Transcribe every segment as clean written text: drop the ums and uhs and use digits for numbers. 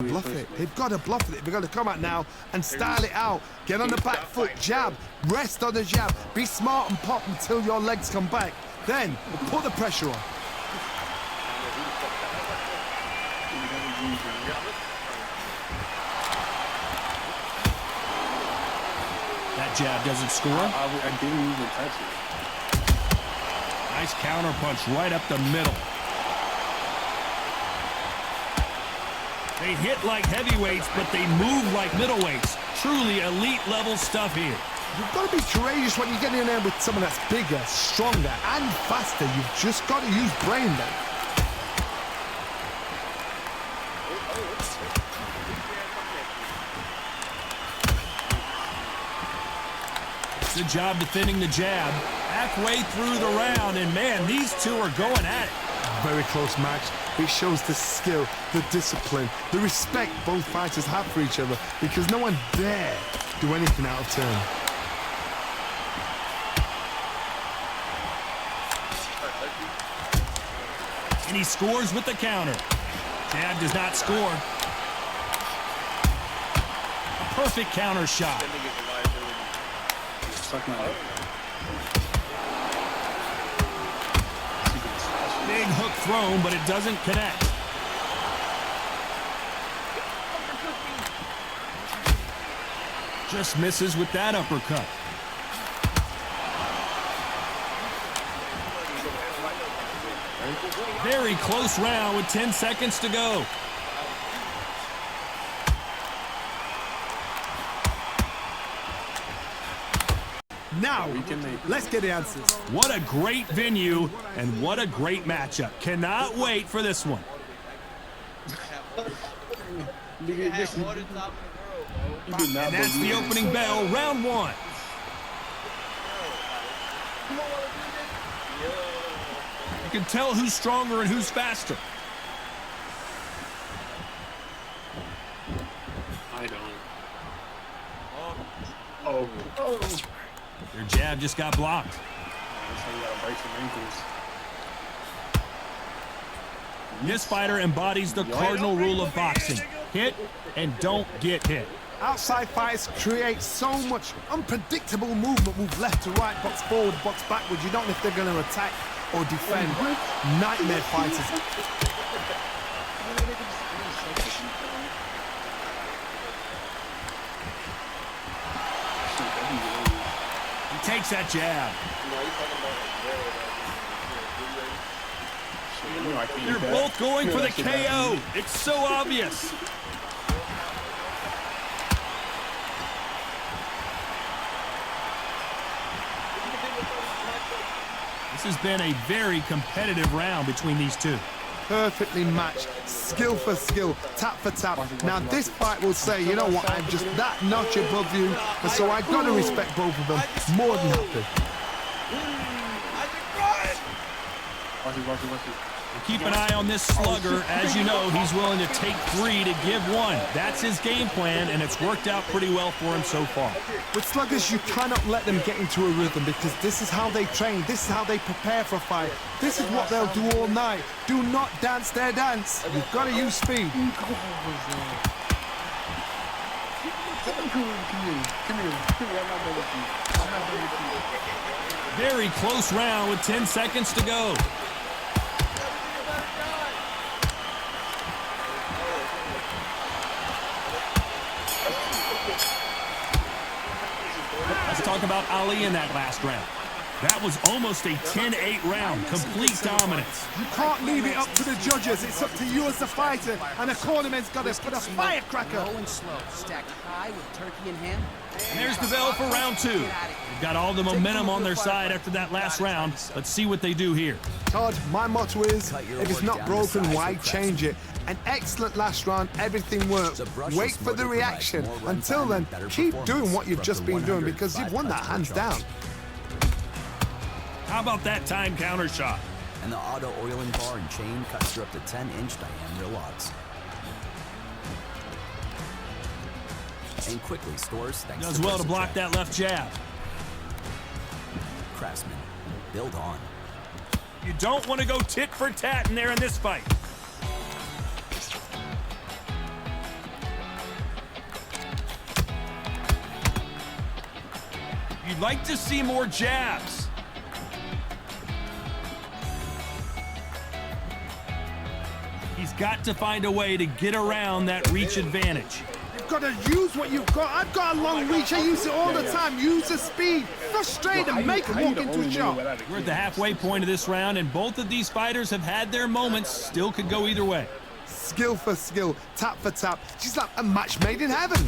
Bluff it. They've got to bluff it. They've got to come out now and style it out. Get on the back foot, jab, rest on the jab. Be smart and pop until your legs come back. Then put the pressure on. That jab doesn't score. I didn't even touch it. Nice counter punch right up the middle. They hit like heavyweights, but they move like middleweights. Truly elite level stuff here. You've got to be courageous when you get in there with someone that's bigger, stronger, and faster. You've just got to use brain then. It's a job defending the jab. Halfway through the round, and man, these two are going at it. Very close match. It shows the skill, the discipline, the respect both fighters have for each other because no one dare do anything out of turn. And he scores with the counter. Jab does not score. A perfect counter shot. Big hook thrown, but it doesn't connect. Just misses with that uppercut. Very close round with 10 seconds to go. Now, let's get the answers. What a great venue and what a great matchup. Cannot wait for this one. And that's the opening bell, round one. You can tell who's stronger and who's faster. I don't. Oh. Your jab just got blocked. That's how you gotta break some ankles. This fighter embodies the cardinal rule of boxing. Hit and don't get hit. Outside fighters create so much unpredictable movement. Move left to right, box forward, box backwards. You don't know if they're going to attack or defend. Nightmare fighters. He takes that jab. They're both going for the KO. It's so obvious. This has been a very competitive round between these two. Perfectly matched, skill for skill, tap for tap. Now this fight will say, you know what, I'm just that notch above you, and so I got to respect both of them more than happy. Keep an eye on this slugger. As you know, he's willing to take 3 to give 1. That's his game plan, and it's worked out pretty well for him so far. With sluggers, you cannot let them get into a rhythm because this is how they train. This is how they prepare for a fight. This is what they'll do all night. Do not dance their dance. You've got to use speed. Very close round with 10 seconds to go. Let's talk about Ali in that last round. That was almost a 10-8 round, complete dominance. You can't leave it up to the judges. It's up to you as the fighter, and the cornerman's got to put a firecracker. Low and slow, stacked high with turkey and ham. And there's the bell for round 2. They've got all the momentum on their side after that last round. Let's see what they do here. Todd, my motto is, if it's not broken, why change it? An excellent last round, everything worked. Wait for the reaction. Until then, keep doing what you've just been doing because you've won that hands down. How about that time counter shot? And the auto oiling bar and chain cuts through up to 10-inch diameter logs. And quickly scores thanks Does well to block that left jab. Craftsman, build on. You don't want to go tit for tat in there in this fight. I'd like to see more jabs. He's got to find a way to get around that reach advantage. You've got to use what you've got. I've got a long reach. I use it all the time. Use the speed. Frustrate him. Make him walk into a shot. We're at the halfway point of this round, and both of these fighters have had their moments. Still could go either way. Skill for skill, tap for tap. She's like a match made in heaven.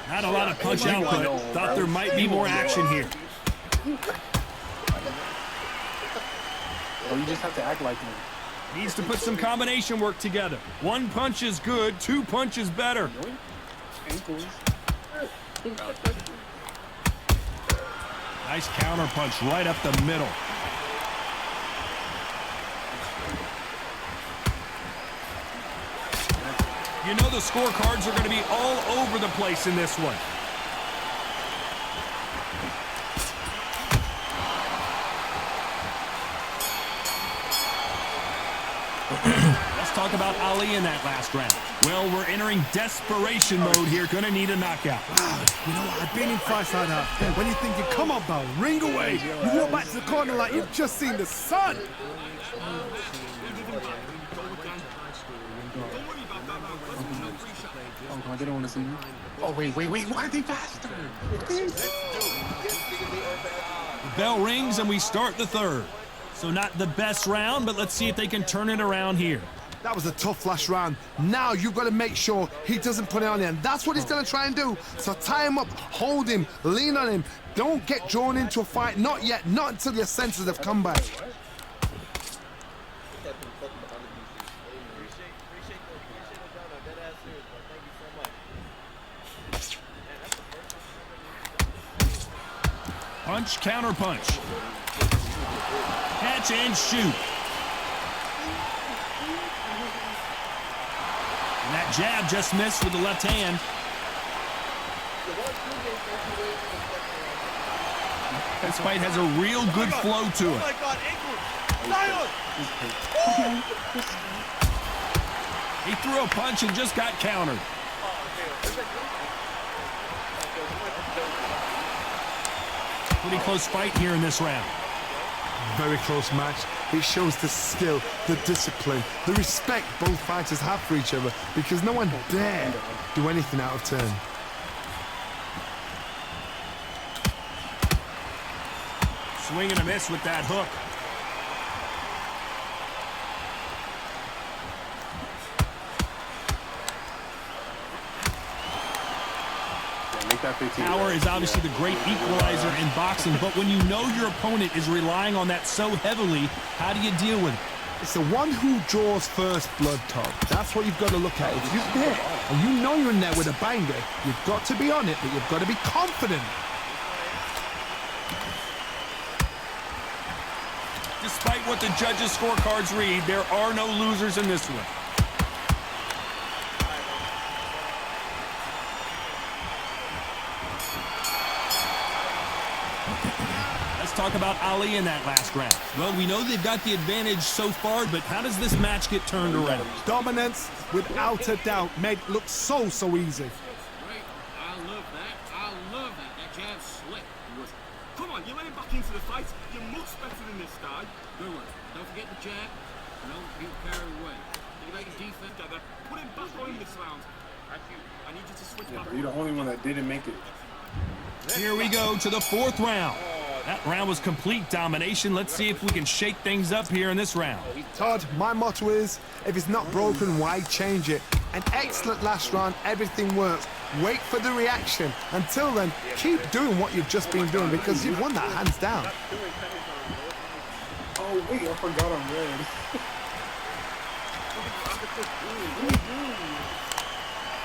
Not a lot of punch output. Thought there might be more action here. You just have to act like him. Needs to put some combination work together. One punch is good, two punches better. Ankles. Nice counter punch right up the middle. You know the scorecards are going to be all over the place in this one. Let's talk about Ali in that last round. Well, we're entering desperation mode here. Going to need a knockout. Wow, you know what? I've been in fights like that. When you're thinking, come on, Bell, ring away. You walk back to the corner like you've just seen the sun. Oh, they don't want to see you. Oh, wait. Why are they faster? The bell rings and we start the third. So not the best round, but let's see if they can turn it around here. That was a tough last round. Now you've got to make sure he doesn't put it on you, and that's what he's going to try and do. So tie him up, hold him, lean on him. Don't get drawn into a fight. Not yet. Not until your senses have come back. Punch, counter punch. Catch and shoot. And that jab just missed with the left hand. This fight has a real good flow to it. He threw a punch and just got countered. Pretty close fight here in this round. Very close match. It shows the skill, the discipline, the respect both fighters have for each other, because no one dare do anything out of turn. Swing and a miss with that hook. Power is obviously the great equalizer in boxing, but when you know your opponent is relying on that so heavily, how do you deal with it? It's the one who draws first blood, Todd. That's what you've got to look at. If you're there and you know you're in there with a banger, you've got to be on it, but you've got to be confident. Despite what the judges' scorecards read, there are no losers in this one. Talk about Ali in that last round. Well, we know they've got the advantage so far, but how does this match get turned around? Dominance, without a doubt, made it look so easy. Great. I love that. That jab slick. Come on, you're letting back into the fight. You're much better than this guy. Good one. Don't forget the jab. Don't carry away. You got your defense. Put him back on this round. I need you to switch back. You're the only one that didn't make it. Here we go to the fourth round. That round was complete domination. Let's see if we can shake things up here in this round. Todd, my motto is, if it's not broken, why change it? An excellent last round, everything works. Wait for the reaction. Until then, keep doing what you've just been doing, because you've won that hands down. Oh, wait, I forgot I'm red.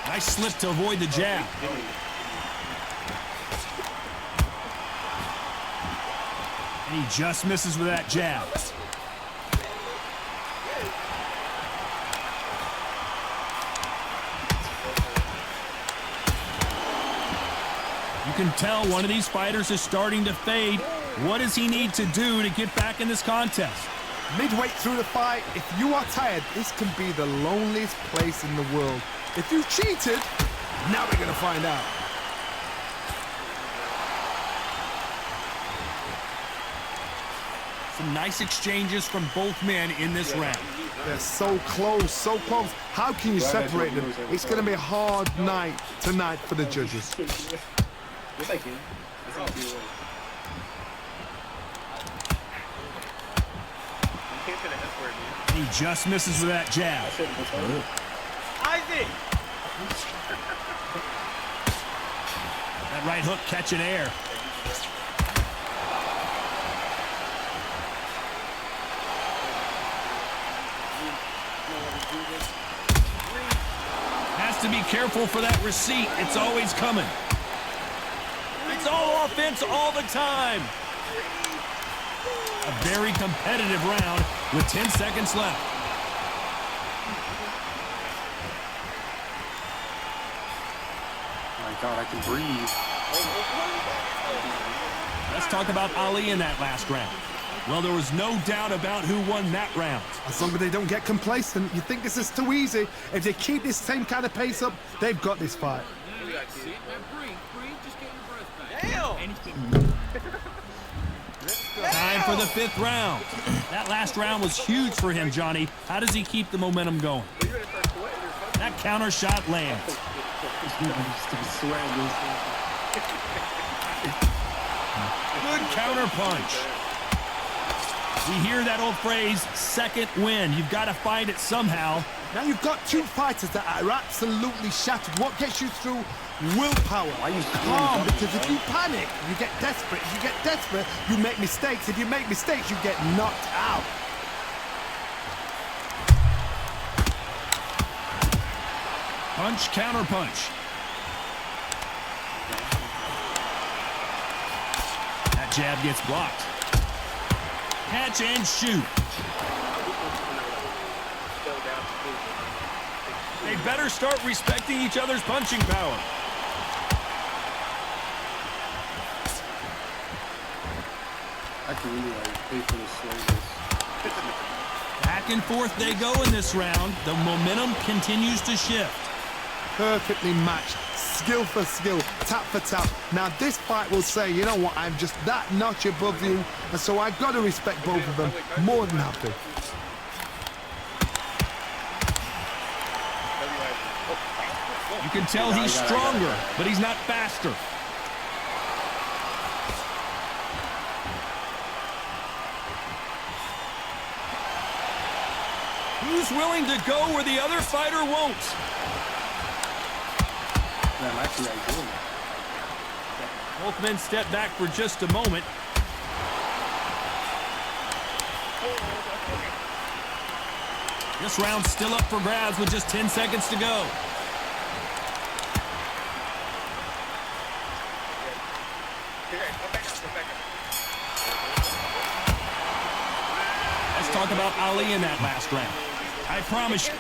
Nice slip to avoid the jab. And he just misses with that jab. You can tell one of these fighters is starting to fade. What does he need to do to get back in this contest? Midway through the fight, if you are tired, this can be the loneliest place in the world. If you cheated, now we're gonna find out. Some nice exchanges from both men in this round. They're so close, so close. How can you separate them? It's gonna be a hard night tonight for the judges. Yes, I can. That's how I feel. He just misses with that jab. Isaac! That right hook catching air. Has to be careful for that receipt. It's always coming. It's all offense all the time. A very competitive round with 10 seconds left. Oh my God, I can breathe. Let's talk about Ali in that last round. Well, there was no doubt about who won that round. As long as they don't get complacent, you think this is too easy. If they keep this same kind of pace up, they've got this fight. Time for the 5th round. That last round was huge for him, Johnny. How does he keep the momentum going? That counter shot lands. Good counter punch. We hear that old phrase, second win. You've got to find it somehow. Now you've got two fighters that are absolutely shattered. What gets you through? Willpower. Calm, because if you panic, you get desperate. If you get desperate, you make mistakes. If you make mistakes, you get knocked out. Punch, counter punch. That jab gets blocked. Catch and shoot. They better start respecting each other's punching power. I can really pay for the slowness. Back and forth they go in this round. The momentum continues to shift. Perfectly matched, skill for skill, tap for tap. Now this fight will say, you know what, I'm just that notch above you, and so I've got to respect both of them more than happy. You can tell he's stronger, but he's not faster. Who's willing to go where the other fighter won't? Both men step back for just a moment. This round's still up for grabs with just 10 seconds to go. Let's talk about Ali in that last round. I promise you.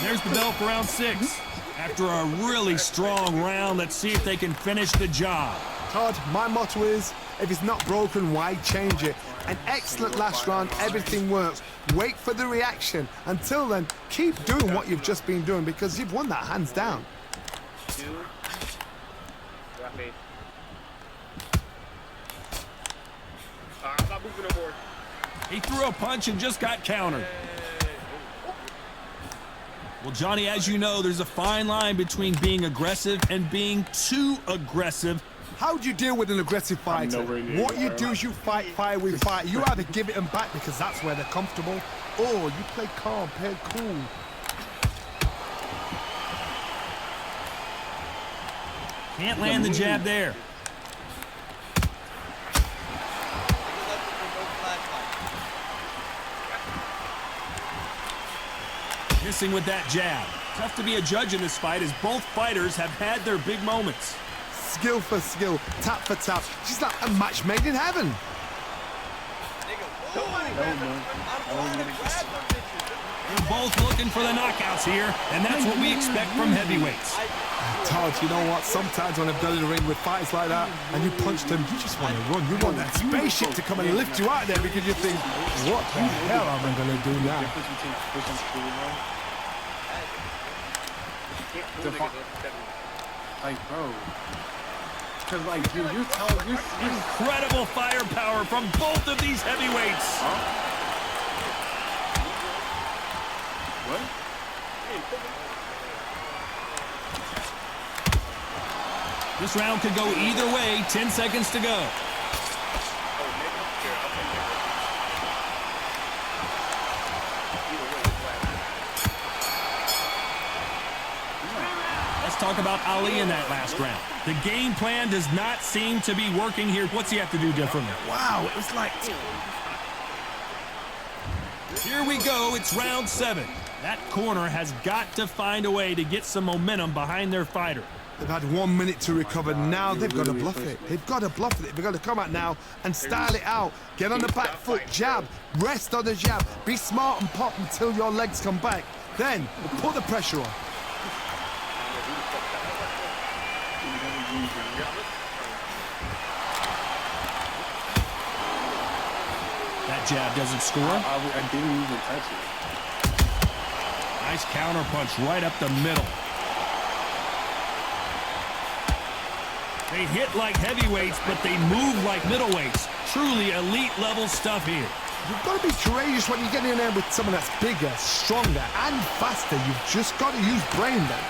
There's the bell for round 6. After a really strong round, let's see if they can finish the job. Todd, my motto is, if it's not broken, why change it? An excellent last round, everything works. Wait for the reaction. Until then, keep doing what you've just been doing because you've won that hands down. He threw a punch and just got countered. Well, Johnny, as you know, there's a fine line between being aggressive and being too aggressive. How do you deal with an aggressive fighter? What you do is you fight fire with fire. You either give it them back because that's where they're comfortable, or you play calm, play cool. Can't land the jab there. Missing with that jab. Tough to be a judge in this fight as both fighters have had their big moments. Skill for skill, tap for tap. She's like a match made in heaven. They're both looking for the knockouts here, and that's what we expect from heavyweights. Todd, you know what? Sometimes when I've done in the ring with fights like that, and you punch them, you just want to run. You want that spaceship to come and lift you out there because you think, what the hell am I going to do now? Like, bro. Because, like, dude, you're telling you're Incredible firepower from both of these heavyweights. What? This round could go either way. 10 seconds to go. Let's talk about Ali in that last round. The game plan does not seem to be working here. What's he have to do differently? Wow, it was like... Here we go. It's round 7. That corner has got to find a way to get some momentum behind their fighter. They've had 1 minute to recover. Now they've got to bluff it. They've got to bluff it. They've got to come out now and style it out. Get on the back foot, jab, rest on the jab. Be smart and pop until your legs come back. Then put the pressure on. That jab doesn't score. I didn't even touch it. Nice counter punch right up the middle. They hit like heavyweights, but they move like middleweights. Truly elite level stuff here. You've got to be courageous when you get in there with someone that's bigger, stronger, and faster. You've just got to use brain then.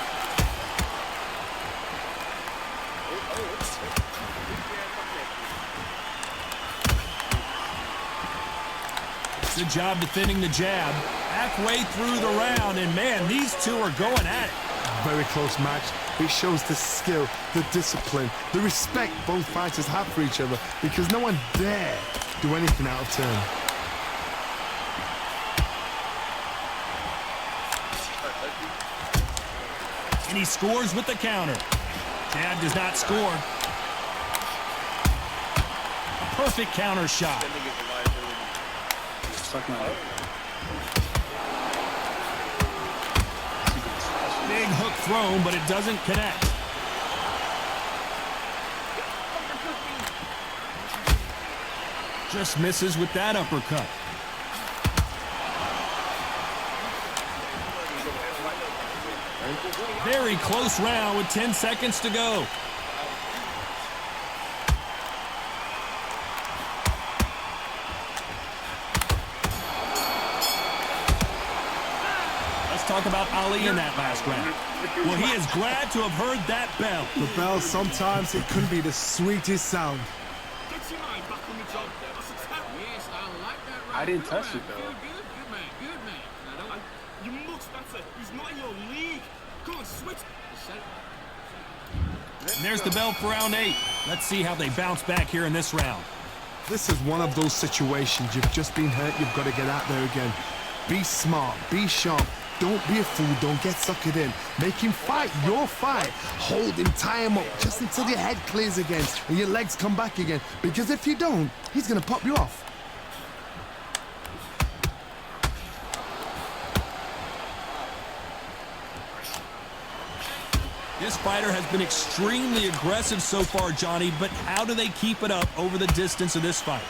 It's a job defending the jab. Halfway through the round, and man, these two are going at it. Very close match. It shows the skill, the discipline, the respect both fighters have for each other because no one dare do anything out of turn. And he scores with the counter. Jab does not score. A perfect counter shot. Big hook thrown, but it doesn't connect. Just misses with that uppercut. Very close round with 10 seconds to go. Talk about Ali in that last round. Well, he is glad to have heard that bell. The bell, sometimes it can be the sweetest sound. Get your mind back on the job. That's a tap. Yes, I like that right. I didn't touch it, though. Good man, good man. I don't like... You're much better. He's not in your league. Come on, switch. And there's the bell for round 8. Let's see how they bounce back here in this round. This is one of those situations. You've just been hurt. You've got to get out there again. Be smart. Be sharp. Don't be a fool. Don't get suckered in. Make him fight your fight. Hold him, tie him up just until your head clears again and your legs come back again. Because if you don't, he's going to pop you off. This fighter has been extremely aggressive so far, Johnny, but how do they keep it up over the distance of this fight?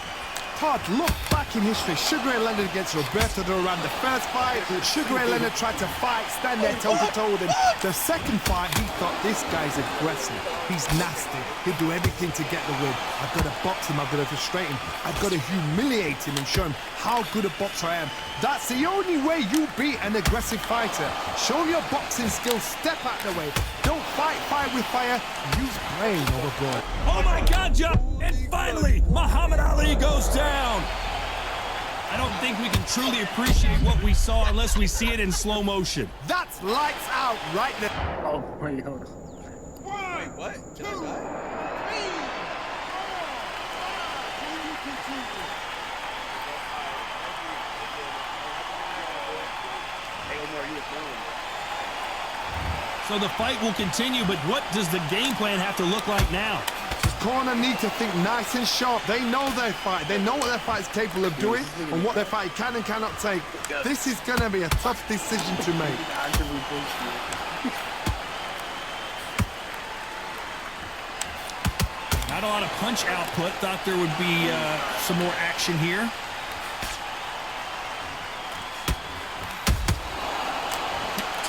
Todd, look back in history. Sugar Ray Leonard against Roberto Duran. The first fight, Sugar Ray Leonard tried to fight, stand there toe-to-toe with him. The second fight, he thought, this guy's aggressive. He's nasty. He'll do everything to get the win. I've got to box him. I've got to frustrate him. I've got to humiliate him and show him how good a boxer I am. That's the only way you beat an aggressive fighter. Show your boxing skills. Step out the way. Don't fight fire with fire. Use brain overboard. Oh, my God, John! And finally, Muhammad Ali goes down. I don't think we can truly appreciate what we saw unless we see it in slow motion. That's lights out right there. Oh, wait, hold on. Wait, what? Did I die? So the fight will continue, but what does the game plan have to look like now? Corner need to think nice and sharp. They know their fight. They know what their fight is capable of doing and what their fight can and cannot take. This is going to be a tough decision to make. Not a lot of punch output. Thought there would be some more action here.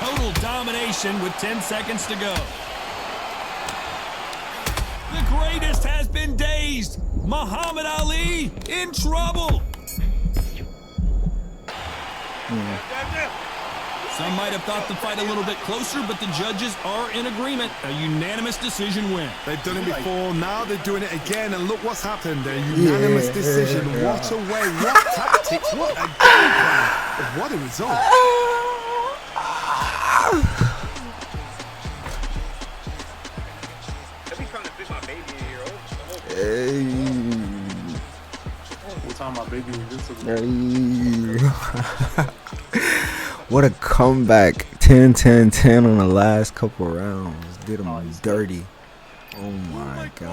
Total domination with 10 seconds to go. The greatest has been dazed. Muhammad Ali in trouble. Some might have thought the fight a little bit closer, but the judges are in agreement. A unanimous decision win. They've done it before, now they're doing it again, and look what's happened. A unanimous decision. What a way, what tactics, what a game plan. What a result. What a comeback. 10-10-10 on the last couple rounds. Did them dirty. Oh my God.